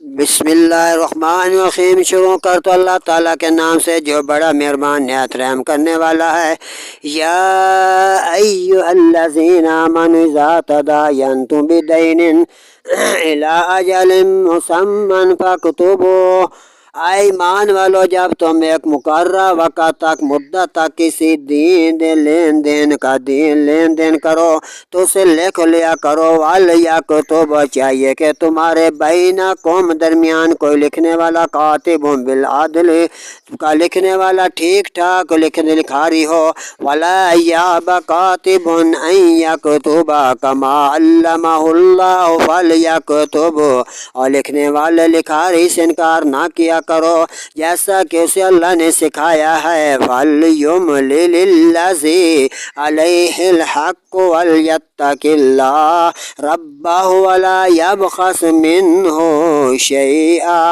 بسم اللہ الرحمن الرحیم۔ شروع کر تو اللہ تعالیٰ کے نام سے جو بڑا مہربان نہایت رحم کرنے والا ہے۔ یا ایھا الذین آمنوا اذا تداینتم بدین الی اجل مسمی فاکتبوہ۔ اے ایمان والو، جب تم ایک مقررہ وقت تک مدت تک کسی لین دین کرو تو اسے لکھ لیا کرو۔ وَلْيَكْتُبْ، چاہیے کہ تمہارے بینکم درمیان کوئی لکھنے والا، کاتب بالعدل کا لکھنے والا ٹھیک ٹھاک لکھاری ہو۔ وَلَا یَأْبَ کاتب أَن یکتب کما علمہ اللہ فلیکتب، اور لکھنے والے لکھاری سے انکار نہ کیا کرو جیسا کہ اسے اللہ نے سکھایا ہے۔ فَلْيُمْلِلِ الَّذِي عَلَيْهِ الْحَقُّ وَلْيَتَّقِ اللَّهَ رَبَّهُ وَلَا يَبْخَسْ مِنْهُ شَيْئًا،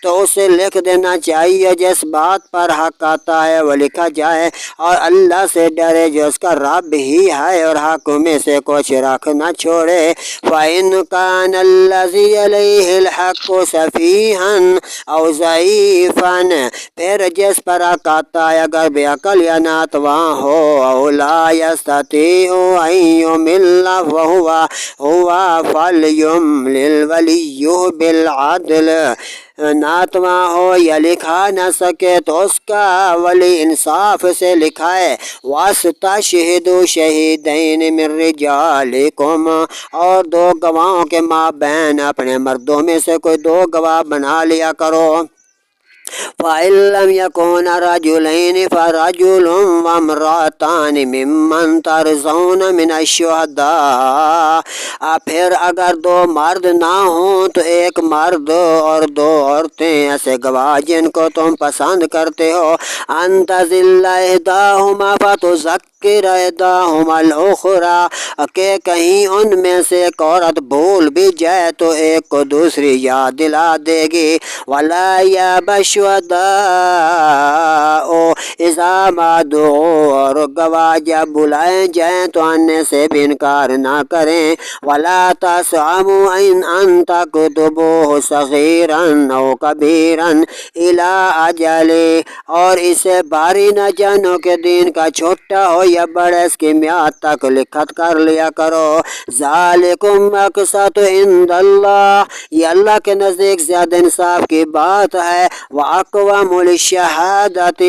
تو اسے لکھ دینا چاہیے جس بات پر حق آتا ہے وہ لکھا جائے، اور اللہ سے ڈرے جو اس کا رب ہی ہے، اور حق میں سے کچھ رکھ نہ چھوڑے۔ فَإِنْ كَانَ الَّذِي عَلَيْهِ الْحَقُّ سَفِيهًا أَوْ ضَعِيفًا، پھر جس پر حق آتا ہے اگر بے عقل یا ناتواں ہو، أَوْ لَا يَسْتَطِيعُ أَن يُمِلَّ فَهُوَ فَلْيُمْلِلْ وَلِيُّهُ بِالْعَدْلِ، ناتواں ہو یا لکھا نہ سکے تو اس کا ولی انصاف سے لکھائے۔ وَاسْتَشْهِدُوا شَهِیدَیْنِ مِن رِجَالِکُمْ، اور دو گواہوں کے مابین اپنے مردوں میں سے کوئی دو گواہ بنا لیا کرو۔ فَإِن لَّمْ يَكُونَا رَجُلَيْنِ فَرَجُلٌ وَامْرَأَتَانِ مِمَّن تَرْضَوْنَ مِنَ الشُّهَدَاءِ، پھر اگر دو مرد نہ ہوں تو ایک مرد اور دو عورتیں ایسے گواہ جن کو تم پسند کرتے ہو۔ أَن تَضِلَّ إِحْدَاهُمَا فَتُذَکِّرَ إِحْدَاهُمَا الْأُخْرَىٰ، کہ کہیں ان میں سے ایک عورت بھول بھی جائے تو ایک کو دوسری یاد دلا دے گی۔ وَلَا يَأْبَ الشُّهَدَاءُ إِذَا مَا دُعُوا، اور گواہ جب بلائے جائیں تو آنے سے بھی انکار نہ کریں۔ وَلَا تَسْأَمُوا أَن تَكْتُبُوهُ صَغِيرًا أَوْ كَبِيرًا إِلَىٰ أَجَلِهِ، اور اسے بھاری نہ جانو کہ دین کا چھوٹا ہو یا بڑا، اس کی میعاد تک لکھت کر لیا کرو۔ ذَلِكُمْ أَقْسَطُ عِندَ اللَّهِ، یہ اللہ کے نزدیک زیادہ انصاف کی بات ہے۔ وَأَقْوَمُ لِلشَّهَادَةِ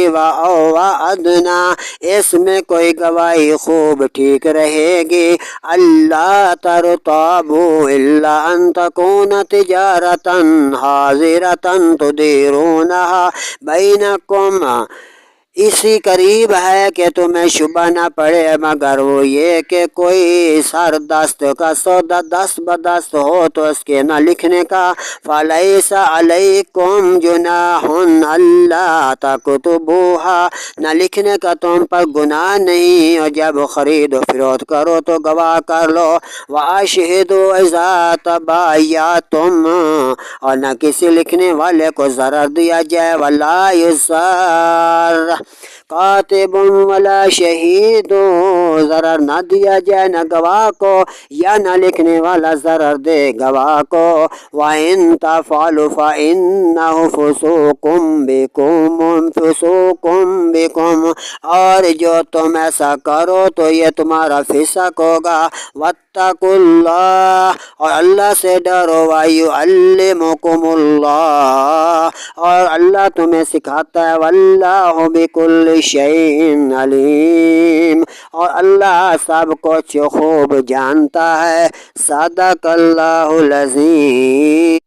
وَأَدْنَىٰ، اس میں کوئی گواہی خوب ٹھیک رہے گی۔ أَلَّا تَرْتَابُوا إِلَّا أَن تَكُونَ تِجَارَةً حَاضِرَةً تُدِيرُونَهَا بَيْنَكُمْ، اسی قریب ہے کہ تمہیں شبہ نہ پڑے مگر وہ یہ کہ کوئی سر دست کا سودا دست بدست ہو تو اس کے نہ لکھنے کا۔ فَلَيْسَ عَلَيْكُمْ جُنَاحٌ أَلَّا تَكْتُبُوهَا، نہ لکھنے کا تم پر گناہ نہیں، اور جب خرید و فروخت کرو تو گواہ کر لو۔ وَأَشْهِدُوا إِذَا تَبَایَعْتُمْ، اور نہ کسی لکھنے والے کو ضرر دیا جائے۔ وَلَا يُضَارَّ کاتب ولا شہید، ضرر نہ دیا جائے نہ گواہ کو یا نہ لکھنے والا ضرر دے گواہ کو۔ وَإِن تَفْعَلُوا فَإِنَّهُ فُسُوقٌ بِكُمْ، اور جو تم ایسا کرو تو یہ تمہارا فسق ہوگا۔ وَاتَّقُوا اللَّهَ، اور اللہ سے ڈرو۔ وَيُعَلِّمُكُمُ اللَّهُ، اور اللہ تمہیں سکھاتا ہے۔ وَاللَّهُ بِكُلِّ شَيْءٍ عَلِيمٌ، اور اللہ سب کچھ خوب جانتا ہے۔ صدق اللہ العظیم۔